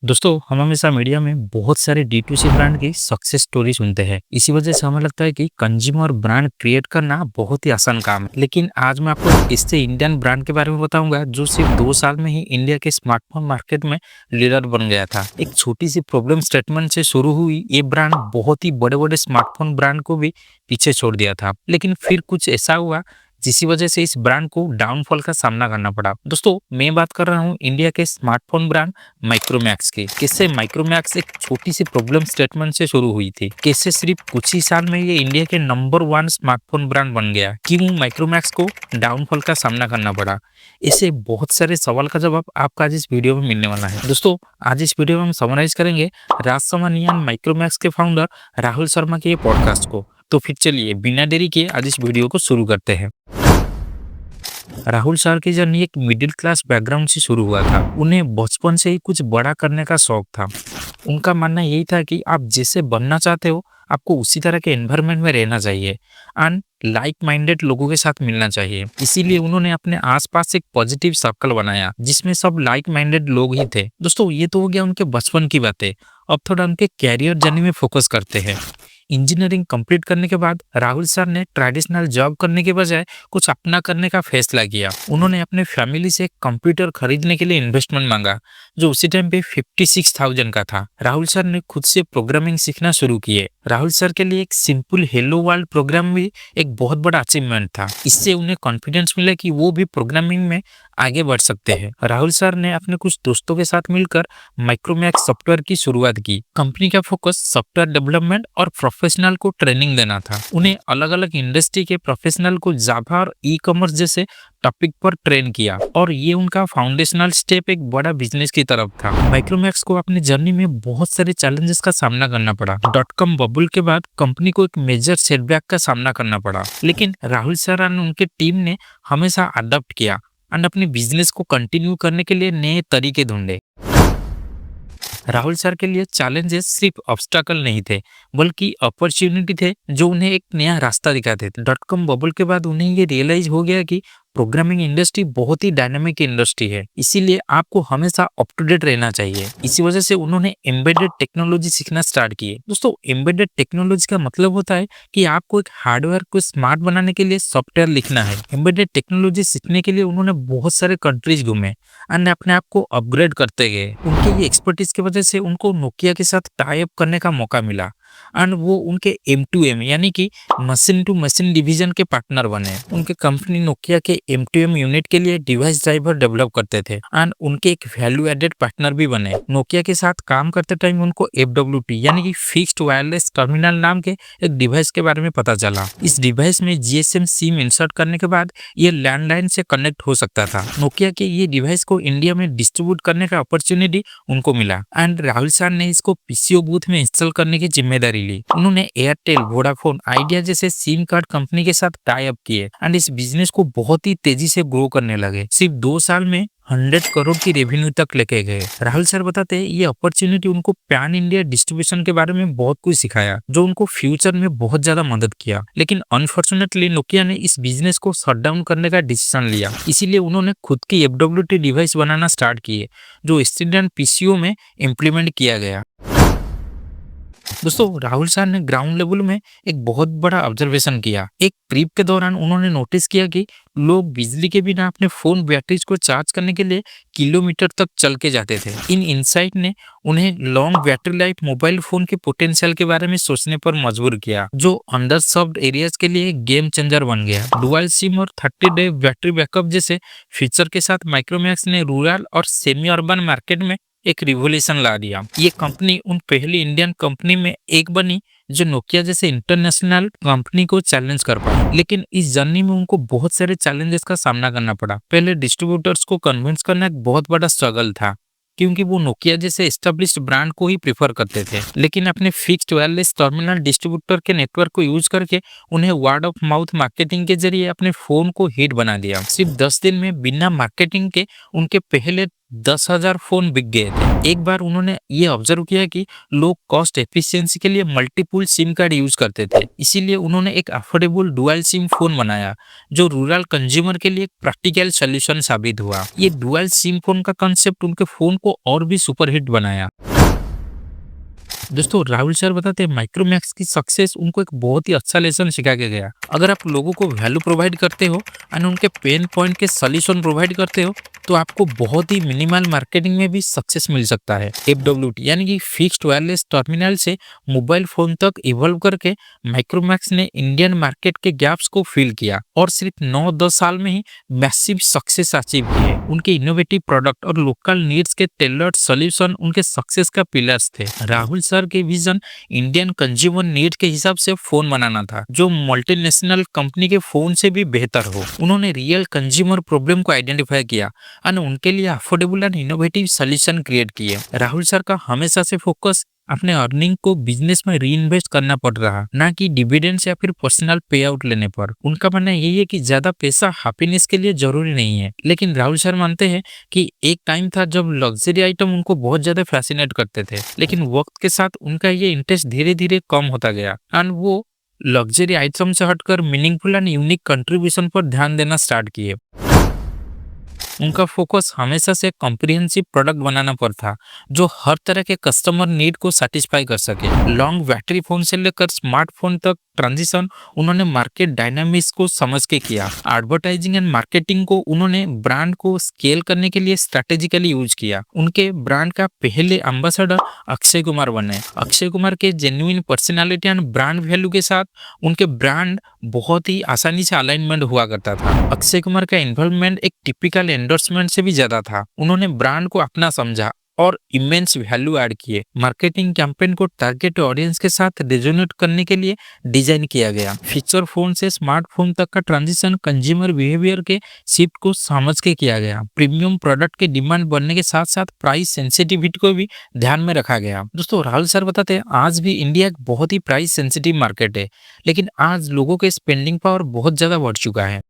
दोस्तों हम हमेशा मीडिया में बहुत सारे D2C ब्रांड की सक्सेस स्टोरी सुनते हैं। इसी वजह से हमें लगता है कि कंज्यूमर ब्रांड क्रिएट करना बहुत ही आसान काम है। लेकिन आज मैं आपको इससे इंडियन ब्रांड के बारे में बताऊंगा जो सिर्फ 2 साल में ही इंडिया के स्मार्टफोन मार्केट में लीडर बन गया था। एक छोटी सी प्रॉब्लम स्टेटमेंट से शुरू हुई ये ब्रांड बहुत ही बड़े बड़े स्मार्टफोन ब्रांड को भी पीछे छोड़ दिया था। लेकिन फिर कुछ ऐसा हुआ जिसकी वजह से इस ब्रांड को डाउनफॉल का सामना करना पड़ा। दोस्तों मैं बात कर रहा हूँ इंडिया के स्मार्टफोन ब्रांड माइक्रोमैक्स की। कैसे माइक्रोमैक्स एक छोटी सी प्रॉब्लम स्टेटमेंट से शुरू हुई थी, कैसे सिर्फ कुछ ही साल में ये इंडिया के नंबर 1 स्मार्टफोन ब्रांड बन गया, क्यों माइक्रोमैक्स को डाउनफॉल का सामना करना पड़ा। ऐसे बहुत सारे सवाल का जवाब आपका आज इस वीडियो में मिलने वाला है। दोस्तों आज इस वीडियो में हम समराइज करेंगे राजसमनियान माइक्रोमैक्स के फाउंडर राहुल शर्मा के ये पॉडकास्ट को। तो फिर चलिए बिना देरी के आज इस वीडियो को शुरू करते हैं। राहुल सर की जर्नी एक मिडिल क्लास बैकग्राउंड से शुरू हुआ था। उन्हें बचपन से ही कुछ बड़ा करने का शौक था। उनका मानना यही था कि आप जैसे बनना चाहते हो आपको उसी तरह के एनवायरनमेंट में रहना चाहिए एंड लाइक माइंडेड लोगों के साथ मिलना चाहिए। इसीलिए उन्होंने अपने आसपास एक पॉजिटिव सर्कल बनाया जिसमें सब लाइक माइंडेड लोग ही थे। दोस्तों ये तो हो गया उनके बचपन की बातें। अब थोड़ा उनके कैरियर जर्नी में फोकस करते हैं। इंजीनियरिंग कंप्लीट करने के बाद राहुल सर ने ट्रेडिशनल जॉब करने के बजाय कुछ अपना करने का फैसला किया। उन्होंने अपने फैमिली से कंप्यूटर खरीदने के लिए इन्वेस्टमेंट मांगा जो उसी टाइम पे 56,000 का था। राहुल सर ने खुद से प्रोग्रामिंग सीखना शुरू किए। राहुल सर के लिए एक सिंपल हेलो वर्ल्ड प्रोग्राम भी एक बहुत बड़ा अचीवमेंट था। इससे उन्हें कॉन्फिडेंस मिला कि वो भी प्रोग्रामिंग में आगे बढ़ सकते हैं। राहुल सर ने अपने कुछ दोस्तों के साथ मिलकर माइक्रोमैक्स सॉफ्टवेयर की शुरुआत की। कंपनी का फोकस सॉफ्टवेयर डेवलपमेंट और प्रोफेशनल को ट्रेनिंग देना था। उन्हें अलग अलग इंडस्ट्री के प्रोफेशनल को जावा और ई कॉमर्स जैसे टॉपिक पर ट्रेन किया और ये उनका फाउंडेशनल स्टेप एक बड़ा बिजनेस की तरफ था। माइक्रोमैक्स को अपनी जर्नी में बहुत सारे चैलेंजेस का सामना करना पड़ा। .com बबल के बाद कंपनी को एक मेजर सेटबैक का सामना करना पड़ा, लेकिन राहुल सर और उनके टीम ने हमेशा अडॉप्ट किया एंड अपने बिजनेस को कंटिन्यू करने के लिए नए तरीके ढूंढे। राहुल सर के लिए चैलेंजेस सिर्फ ऑब्स्टैकल नहीं थे बल्कि अपॉर्चुनिटी थे जो उन्हें एक नया रास्ता दिखाते थे। .com बबल के बाद उन्हें ये रियलाइज हो गया कि प्रोग्रामिंग इंडस्ट्री बहुत ही डायनामिक इंडस्ट्री है, इसीलिए आपको हमेशा अप टू डेट रहना चाहिए। इसी वजह से उन्होंने एम्बेडेड टेक्नोलॉजी सीखना स्टार्ट किए। दोस्तों एम्बेडेड टेक्नोलॉजी का मतलब होता है कि आपको एक हार्डवेयर को स्मार्ट बनाने के लिए सॉफ्टवेयर लिखना है। एम्बेडेड टेक्नोलॉजी सीखने के लिए उन्होंने बहुत सारे कंट्रीज घूमे एंड अपने आप को अपग्रेड करते गए। उनके ये एक्सपर्टीज की वजह से उनको नोकिया के साथ टाई अप करने का मौका मिला एंड वो उनके M2M यानी कि मशीन टू मशीन डिवीजन के पार्टनर बने। उनके कंपनी नोकिया के M2M यूनिट के लिए डिवाइस ड्राइवर डेवलप करते थे एंड उनके एक वैल्यू एडेड पार्टनर भी बने। नोकिया के साथ काम करते टाइम उनको FWT यानी कि फिक्स्ड वायरलेस टर्मिनल नाम के एक डिवाइस के बारे में पता चला। इस डिवाइस में GSM सिम इंसर्ट करने के बाद ये लैंडलाइन से कनेक्ट हो सकता था। नोकिया के ये डिवाइस को इंडिया में डिस्ट्रीब्यूट करने का अपॉर्चुनिटी उनको मिला एंड राहुल सर ने इसको PCO बूथ में इंस्टॉल करने की जिम्मेदारी ली। उन्होंने एयरटेल, वोडाफोन, आइडिया जैसे सिम कार्ड कंपनी के साथ टाई अप किए एंड इस बिजनेस को बहुत ही तेजी से ग्रो करने लगे। सिर्फ 2 साल में 100 करोड़ की रेवेन्यू तक लेके गए। राहुल सर बताते हैं ये अपॉर्चुनिटी उनको पैन इंडिया डिस्ट्रीब्यूशन के बारे में बहुत कुछ सिखाया जो उनको फ्यूचर में बहुत ज्यादा मदद किया। लेकिन अनफॉर्चुनेटली नोकिया ने इस बिजनेस को शट डाउन करने का डिसीजन लिया। इसीलिए उन्होंने खुद की FWT डिवाइस बनाना स्टार्ट किए जो स्टैंडर्ड PCO में इम्प्लीमेंट किया गया। दोस्तों राहुल सर ने ग्राउंड लेवल में एक बहुत बड़ा ऑब्जर्वेशन किया। एक ट्रिप के दौरान उन्होंने नोटिस किया कि लोग बिजली के बिना अपने फोन बैटरीज को चार्ज करने के लिए किलोमीटर तक चल के जाते थे। इन इंसाइट ने उन्हें long battery life mobile phone के पोटेंशियल के बारे में सोचने पर मजबूर किया जो अंडर सर्व्ड एरियाज के लिए गेम चेंजर बन गया। डुअल सिम और 30 डे बैटरी बैकअप जैसे फीचर के साथ माइक्रोमैक्स ने रूरल और सेमी अर्बन मार्केट में एक रिवोल्यूशन ला दिया। ये कंपनी उन पहली इंडियन कंपनी में एक बनी जो नोकिया जैसे इंटरनेशनल कंपनी को चैलेंज कर पाई। लेकिन इस जर्नी में उनको बहुत सारे चैलेंजेस का सामना करना पड़ा। पहले डिस्ट्रीब्यूटर्स को कन्विंस करना एक बहुत बड़ा स्ट्रगल था क्योंकि वो नोकिया जैसे एस्टेब्लिश्ड ब्रांड को ही प्रेफर करते थे। लेकिन अपने फिक्स्ड वायरलेस टर्मिनल डिस्ट्रीब्यूटर के नेटवर्क को यूज करके उन्हें वर्ड ऑफ माउथ मार्केटिंग के जरिए अपने फोन को हिट बना दिया। सिर्फ 10 दिन में बिना मार्केटिंग के उनके पहले 10,000 फोन बिक गए थे। एक बार उन्होंने ये ऑब्जर्व किया कि लोग कॉस्ट एफिशिएंसी के लिए मल्टीपल सिम कार्ड यूज करते थे। इसीलिए उन्होंने एक अफोर्डेबल डुअल सिम फोन बनाया जो रूरल कंज्यूमर के लिए प्रैक्टिकल सॉल्यूशन साबित हुआ। ये डुअल सिम फोन का कंसेप्ट उनके फोन को और भी सुपरहिट बनाया। दोस्तों राहुल सर बताते हैं माइक्रोमैक्स की सक्सेस उनको एक बहुत ही अच्छा लेसन सिखा के गया। अगर आप लोगों को वैल्यू प्रोवाइड करते हो और उनके पेन पॉइंट के सॉल्यूशन प्रोवाइड करते हो तो आपको बहुत ही मिनिमल मार्केटिंग में भी सक्सेस मिल सकता है। FWT यानी कि फिक्स्ड वायरलेस टर्मिनल से मोबाइल फोन तक इवॉल्व करके माइक्रोमैक्स ने इंडियन मार्केट के गैप्स को फिल किया और सिर्फ 9-10 साल में ही मैसिव सक्सेस अचीव किए। उनके इनोवेटिव प्रोडक्ट और लोकल नीड्स के टेलर्ड सॉल्यूशन उनके सक्सेस का पिलर्स थे। राहुल सर के विजन इंडियन कंज्यूमर नीड के हिसाब से फोन बनाना था जो मल्टीनेशनल कंपनी के फोन से भी बेहतर हो। उन्होंने रियल कंज्यूमर प्रॉब्लम को आइडेंटिफाई किया और उनके लिए affordable and innovative solution create किए। राहुल सर का हमेशा से फोकस अपने अर्निंग को बिजनेस में री इन्वेस्ट करना पड़ रहा, ना कि डिविडेंड्स या फिर पर्सनल पे आउट लेने पर। उनका मानना यही है कि ज्यादा पैसा हैप्पीनेस के लिए जरूरी नहीं है, लेकिन राहुल सर मानते हैं कि एक टाइम था जब लग्जरी आइटम उनको बहुत ज्यादा फैसिनेट करते थे, लेकिन वक्त के साथ उनका ये इंटरेस्ट धीरे धीरे कम होता गया एंड वो लग्जरी आइटम से हटकर मीनिंगफुल एंड यूनिक कंट्रीब्यूशन पर ध्यान देना स्टार्ट किए। उनका फोकस हमेशा से कॉम्प्रिहेंसिव प्रोडक्ट बनाना पर था जो हर तरह के कस्टमर नीड को सेटिस्फाई कर सके। लॉन्ग बैटरी फोन से लेकर स्मार्टफोन तक ट्रांजिशन उन्होंने मार्केट डायनामिक्स को समझ के किया। एडवर्टाइजिंग एंड मार्केटिंग को उन्होंने ब्रांड को स्केल करने के लिए स्ट्रेटेजिकली यूज किया। उनके ब्रांड का पहले एम्बेसडर अक्षय कुमार बने। अक्षय कुमार के genuine personality and brand value के साथ उनके ब्रांड बहुत ही आसानी से अलाइनमेंट हुआ करता था। अक्षय कुमार का इन्वॉल्वमेंट एक टिपिकल एंडोर्समेंट से भी ज्यादा था। उन्होंने ब्रांड को अपना समझा और इमेंस वैल्यू ऐड किए। मार्केटिंग कैंपेन को टारगेट ऑडियंस के साथ रेजोनेट करने के लिए डिजाइन किया गया। फीचर फोन से स्मार्टफोन तक का ट्रांजिशन कंज्यूमर बिहेवियर के शिफ्ट को समझ के किया गया। प्रीमियम प्रोडक्ट के डिमांड बढ़ने के साथ साथ प्राइस सेंसिटिविटी को भी ध्यान में रखा गया। दोस्तों राहुल सर बताते हैं आज भी इंडिया एक बहुत ही प्राइस सेंसिटिव मार्केट है, लेकिन आज लोगों के स्पेंडिंग पावर बहुत ज्यादा बढ़ चुका है।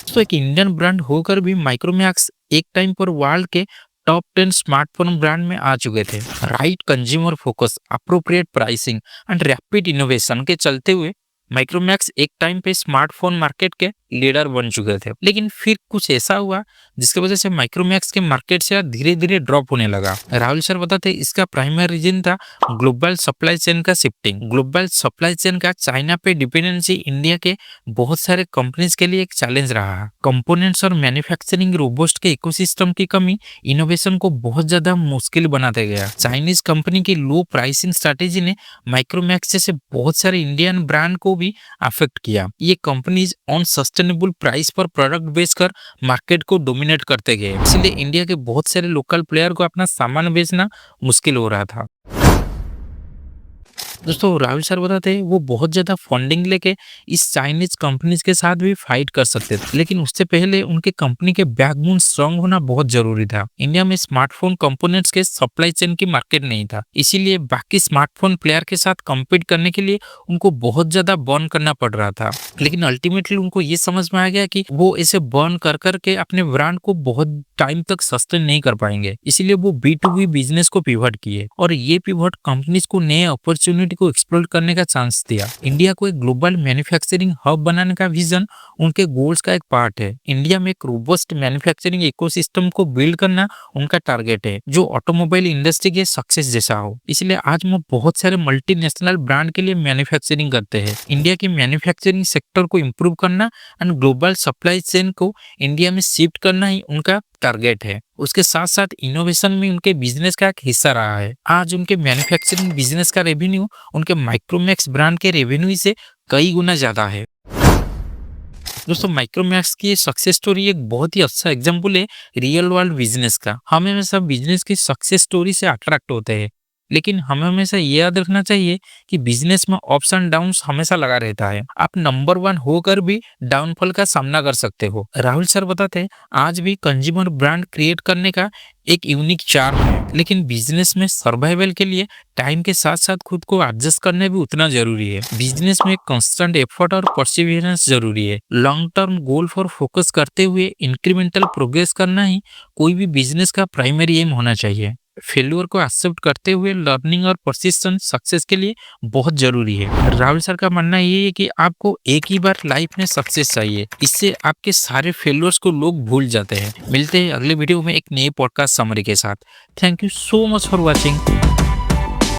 तो एक इंडियन ब्रांड होकर भी माइक्रोमैक्स एक टाइम पर वर्ल्ड के टॉप 10 स्मार्टफोन ब्रांड में आ चुके थे। Right consumer focus, appropriate pricing and rapid innovation के चलते हुए माइक्रोमैक्स एक टाइम पे स्मार्टफोन मार्केट के लीडर बन चुके थे। लेकिन फिर कुछ ऐसा हुआ जिसकी वजह से माइक्रोमैक्स के मार्केट शेयर धीरे धीरे ड्रॉप होने लगा। राहुल सर बताते इसका प्राइमरी रीजन था ग्लोबल सप्लाई चेन का शिफ्टिंग। ग्लोबल सप्लाई चेन का चाइना पे डिपेंडेंसी इंडिया के बहुत सारे कंपनीज के लिए एक चैलेंज रहा। कंपोनेंट्स और मैन्युफैक्चरिंग रोबोस्ट के इकोसिस्टम की कमी इनोवेशन को बहुत ज्यादा मुश्किल बनाते गया। चाइनीज कंपनी की लो प्राइसिंग स्ट्रेटेजी ने माइक्रोमैक्स जैसे बहुत सारे इंडियन ब्रांड को भी अफेक्ट किया। ये कंपनीज ऑन सस्टेनेबल प्राइस पर प्रोडक्ट बेचकर मार्केट को डोमिनेट करते गए, इसलिए इंडिया के बहुत सारे लोकल प्लेयर को अपना सामान बेचना मुश्किल हो रहा था। दोस्तों राहुल सर बताते हैं वो बहुत ज्यादा फंडिंग लेके इस चाइनीज कंपनीज के साथ भी फाइट कर सकते थे, लेकिन उससे पहले उनके कंपनी के बैकबोन स्ट्रांग होना बहुत जरूरी था। इंडिया में स्मार्टफोन कंपोनेंट्स के सप्लाई चेन की मार्केट नहीं था, इसीलिए बाकी स्मार्टफोन प्लेयर के साथ कम्पीट करने के लिए उनको बहुत ज्यादा बर्न करना पड़ रहा था। लेकिन अल्टीमेटली उनको ये समझ में आ गया कि वो ऐसे बर्न कर करके अपने ब्रांड को बहुत टाइम तक सस्टेन नहीं कर पाएंगे, इसीलिए वो B2B बिजनेस को पिवट किए और ये पिवट कंपनीज को नए अपॉर्चुनिटी को एक्सप्लोर करने का चांस दिया। इंडिया को एक ग्लोबल मैन्युफैक्चरिंग हब बनाने का विजन उनके गोल्स का एक पार्ट है। इंडिया में एक रोबस्ट मैन्युफैक्चरिंग इकोसिस्टम को बिल्ड करना उनका टारगेट है जो ऑटोमोबाइल इंडस्ट्री के सक्सेस जैसा हो। इसलिए आज वो बहुत सारे मल्टीनेशनल ब्रांड के लिए मैन्युफैक्चरिंग करते हैं। इंडिया की मैन्युफैक्चरिंग सेक्टर को इम्प्रूव करना एंड ग्लोबल सप्लाई चेन को इंडिया में शिफ्ट करना ही उनका टारगेट है। उसके साथ साथ इनोवेशन में उनके बिजनेस का एक हिस्सा रहा है। आज उनके मैन्युफैक्चरिंग बिजनेस का रेवेन्यू उनके माइक्रोमैक्स ब्रांड के रेवेन्यू से कई गुना ज्यादा है। दोस्तों माइक्रोमैक्स की सक्सेस स्टोरी एक बहुत ही अच्छा एग्जांपल है रियल वर्ल्ड बिजनेस का। हम हमेशा बिजनेस की सक्सेस स्टोरी से अट्रैक्ट होते हैं, लेकिन हमें हमेशा ये याद रखना चाहिए कि बिजनेस में अप्स एंड डाउन्स हमेशा लगा रहता है। आप नंबर 1 होकर भी डाउनफॉल का सामना कर सकते हो। राहुल सर बताते हैं आज भी कंज्यूमर ब्रांड क्रिएट करने का एक यूनिक चार्म है, लेकिन बिजनेस में सर्वाइवल के लिए टाइम के साथ साथ खुद को एडजस्ट करने भी उतना जरूरी है। बिजनेस में कांस्टेंट एफर्ट और परसिवियरेंस जरूरी है। लॉन्ग टर्म गोल पर फोकस करते हुए इंक्रीमेंटल प्रोग्रेस करना ही कोई भी बिजनेस का प्राइमरी एम होना चाहिए। फेल्योर को एक्सेप्ट करते हुए लर्निंग और परसिस्टेंस सक्सेस के लिए बहुत जरूरी है। राहुल सर का मानना ये है कि आपको एक ही बार लाइफ में सक्सेस चाहिए, इससे आपके सारे फेल्योर्स को लोग भूल जाते हैं। मिलते हैं अगले वीडियो में एक नए पॉडकास्ट समरी के साथ। Thank you so much for watching.